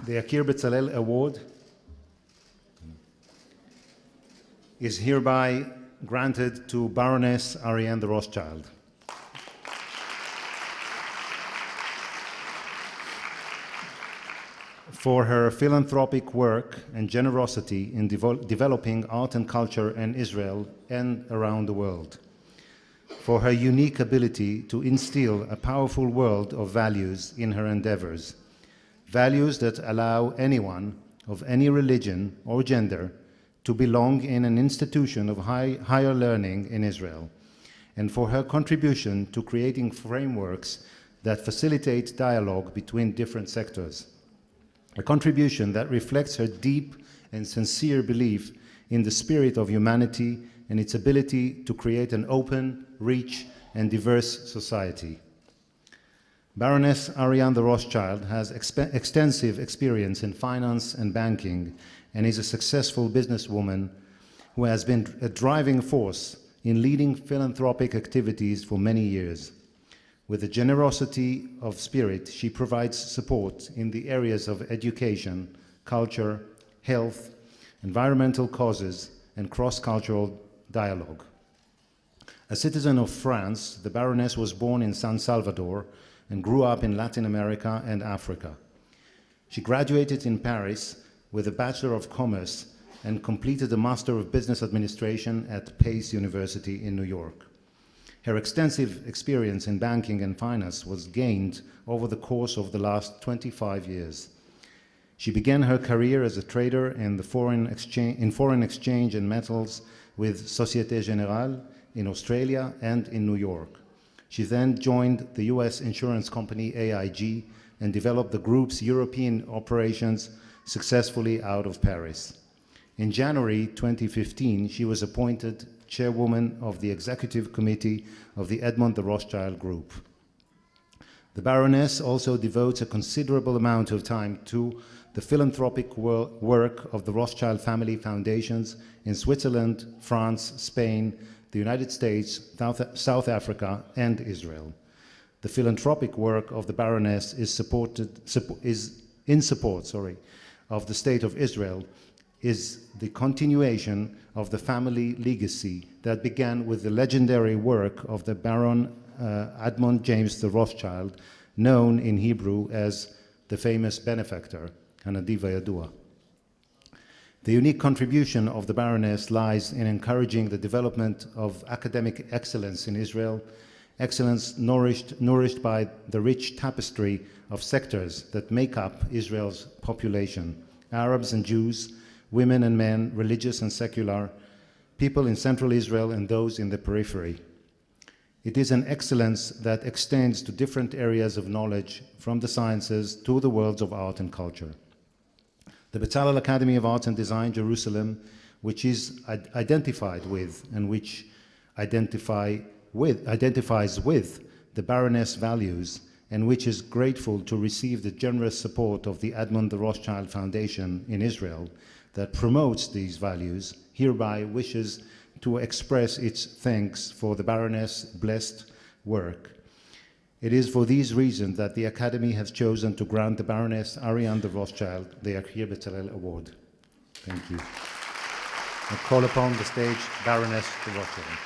The Yakir Bezalel Award is hereby granted to Baroness Ariane de Rothschild. For her philanthropic work and generosity in developing art and culture in Israel and around the world. For her unique ability to instill a powerful world of values in her endeavors, values that allow anyone of any religion or gender to belong in an institution of higher learning in Israel, and for her contribution to creating frameworks that facilitate dialogue between different sectors. A contribution that reflects her deep and sincere belief in the spirit of humanity and its ability to create an open, rich, and diverse society. Baroness Ariane de Rothschild has extensive experience in finance and banking and is a successful businesswoman who has been a driving force in leading philanthropic activities for many years. With a generosity of spirit, she provides support in the areas of education, culture, health, environmental causes, and cross-cultural dialogue. A citizen of France, the Baroness was born in San Salvador and grew up in Latin America and Africa. She graduated in Paris with a Bachelor of Commerce and completed a Master of Business Administration at Pace University in New York. Her extensive experience in banking and finance was gained over the course of the last 25 years. She began her career as a trader in foreign exchange and metals with Société Générale in Australia and in New York. She then joined the US insurance company AIG and developed the group's European operations successfully out of Paris. In January 2015, she was appointed chairwoman of the executive committee of the Edmond de Rothschild Group. The Baroness also devotes a considerable amount of time to the philanthropic work of the Rothschild family foundations in Switzerland, France, Spain, the United States, South Africa, and Israel. The philanthropic work of the Baroness is in support of the State of Israel, is the continuation of the family legacy that began with the legendary work of the Baron Edmond James de Rothschild, known in Hebrew as the famous benefactor, Hanadi Vayadua. The unique contribution of the Baroness lies in encouraging the development of academic excellence in Israel, excellence nourished by the rich tapestry of sectors that make up Israel's population, Arabs and Jews, women and men, religious and secular, people in central Israel and those in the periphery. It is an excellence that extends to different areas of knowledge, from the sciences to the worlds of art and culture. The Bezalel Academy of Arts and Design, Jerusalem, which is identified with and which identifies with the Baroness values, and which is grateful to receive the generous support of the Edmond de Rothschild Foundation in Israel that promotes these values, hereby wishes to express its thanks for the Baroness' blessed work. It is for these reasons that the Academy has chosen to grant the Baroness Ariane de Rothschild the Yakir Bezalel Award. Thank you. I call upon the stage Baroness de Rothschild.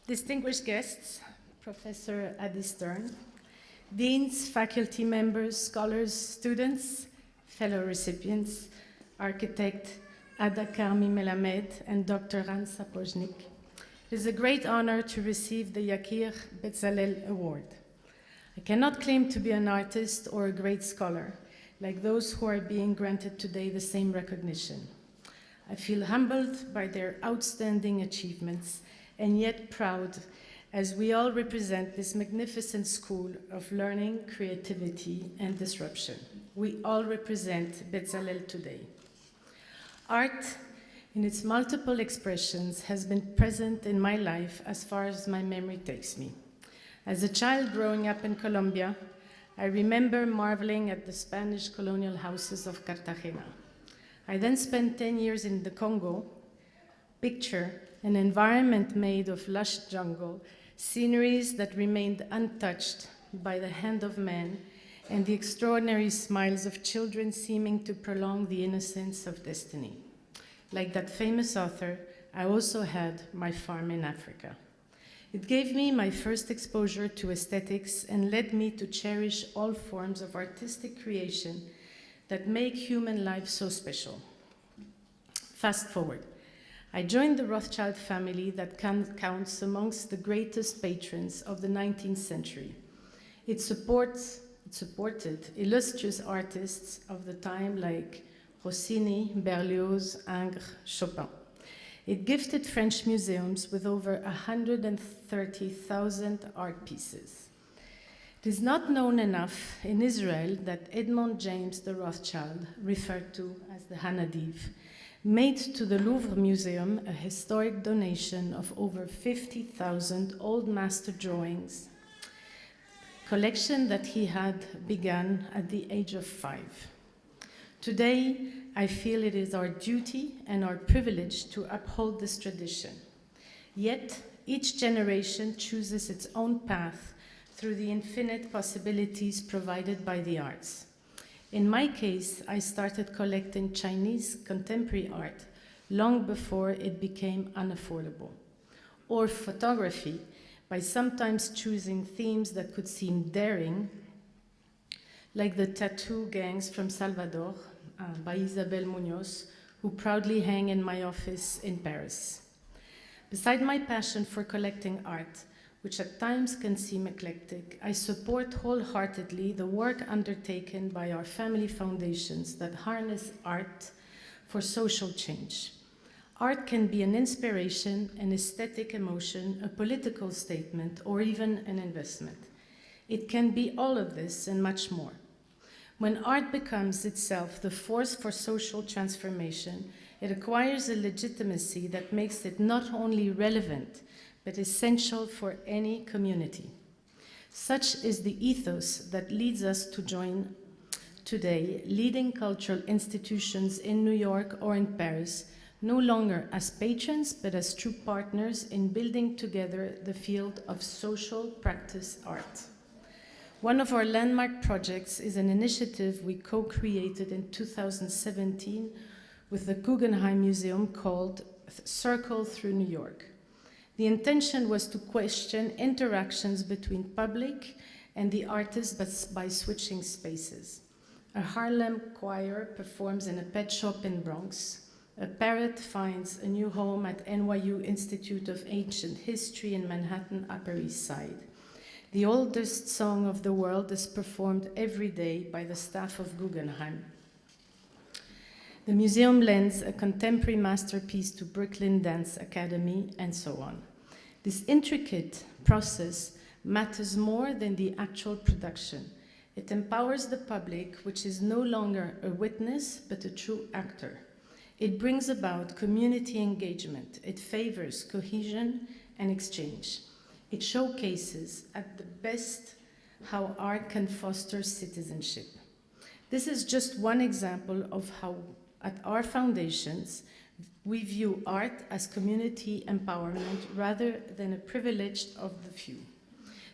Distinguished guests, Professor Adi Stern, deans, faculty members, scholars, students, fellow recipients, architect Ada Karmi Melamed and Dr. Ran Sapojnik, it is a great honor to receive the Yakir Bezalel Award. I cannot claim to be an artist or a great scholar, like those who are being granted today the same recognition. I feel humbled by their outstanding achievements and yet proud, as we all represent this magnificent school of learning, creativity, and disruption. We all represent Bezalel today. Art, in its multiple expressions, has been present in my life as far as my memory takes me. As a child growing up in Colombia, I remember marveling at the Spanish colonial houses of Cartagena. I then spent 10 years in the Congo. Picture an environment made of lush jungle, sceneries that remained untouched by the hand of man, and the extraordinary smiles of children seeming to prolong the innocence of destiny. Like that famous author, I also had my farm in Africa. It gave me my first exposure to aesthetics and led me to cherish all forms of artistic creation that make human life so special. Fast forward. I joined the Rothschild family that counts amongst the greatest patrons of the 19th century. It supported illustrious artists of the time like Rossini, Berlioz, Ingres, Chopin. It gifted French museums with over 130,000 art pieces. It is not known enough in Israel that Edmond James de Rothschild, referred to as the Hanadiv, made to the Louvre Museum a historic donation of over 50,000 old master drawings, collection that he had begun at the age of 5. Today, I feel it is our duty and our privilege to uphold this tradition. Yet, each generation chooses its own path through the infinite possibilities provided by the arts. In my case, I started collecting Chinese contemporary art long before it became unaffordable. Or photography, by sometimes choosing themes that could seem daring, like the tattoo gangs from Salvador by Isabel Munoz, who proudly hang in my office in Paris. Beside my passion for collecting art, which at times can seem eclectic, I support wholeheartedly the work undertaken by our family foundations that harness art for social change. Art can be an inspiration, an aesthetic emotion, a political statement, or even an investment. It can be all of this and much more. When art becomes itself the force for social transformation, it acquires a legitimacy that makes it not only relevant, but essential for any community. Such is the ethos that leads us to join today leading cultural institutions in New York or in Paris, no longer as patrons, but as true partners in building together the field of social practice art. One of our landmark projects is an initiative we co-created in 2017 with the Guggenheim Museum called Circle Through New York. The intention was to question interactions between public and the artist by switching spaces. A Harlem choir performs in a pet shop in Bronx. A parrot finds a new home at NYU Institute of Ancient History in Manhattan Upper East Side. The oldest song of the world is performed every day by the staff of Guggenheim. The museum lends a contemporary masterpiece to Brooklyn Dance Academy, and so on. This intricate process matters more than the actual production. It empowers the public, which is no longer a witness, but a true actor. It brings about community engagement. It favors cohesion and exchange. It showcases at the best how art can foster citizenship. This is just one example of how at our foundations, we view art as community empowerment rather than a privilege of the few.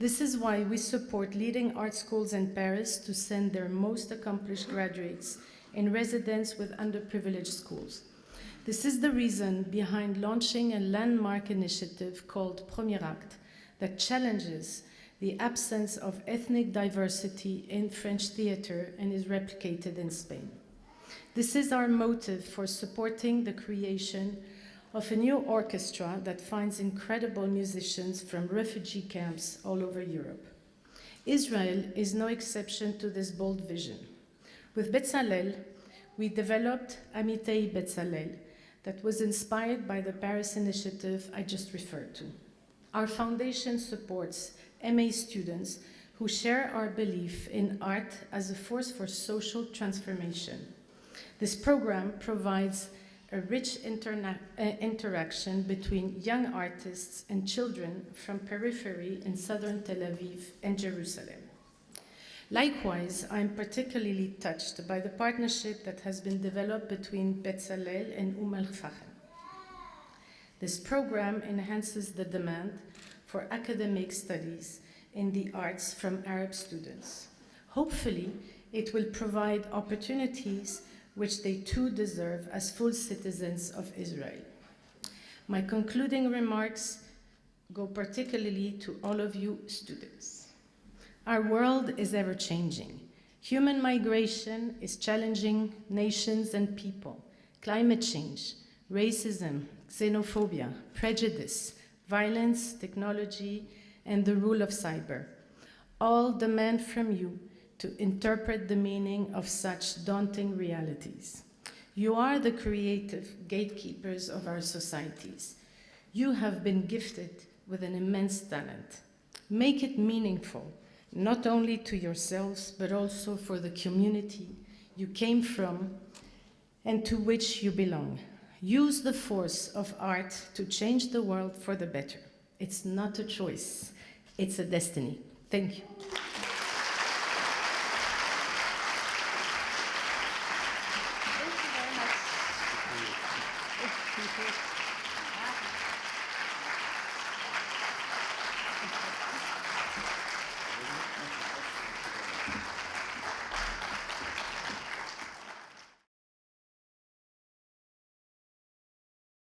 This is why we support leading art schools in Paris to send their most accomplished graduates in residence with underprivileged schools. This is the reason behind launching a landmark initiative called Premier Acte that challenges the absence of ethnic diversity in French theater and is replicated in Spain. This is our motive for supporting the creation of a new orchestra that finds incredible musicians from refugee camps all over Europe. Israel is no exception to this bold vision. With Bezalel, we developed Amitei Bezalel that was inspired by the Paris initiative I just referred to. Our foundation supports MA students who share our belief in art as a force for social transformation. This program provides a rich interaction between young artists and children from periphery in southern Tel Aviv and Jerusalem. Likewise, I'm particularly touched by the partnership that has been developed between Bezalel and Al-Fahim. This program enhances the demand for academic studies in the arts from Arab students. Hopefully, it will provide opportunities which they too deserve as full citizens of Israel. My concluding remarks go particularly to all of you students. Our world is ever-changing. Human migration is challenging nations and people. Climate change, racism, xenophobia, prejudice, violence, technology, and the rule of cyber all demand from you to interpret the meaning of such daunting realities. You are the creative gatekeepers of our societies. You have been gifted with an immense talent. Make it meaningful, not only to yourselves, but also for the community you came from and to which you belong. Use the force of art to change the world for the better. It's not a choice, it's a destiny. Thank you.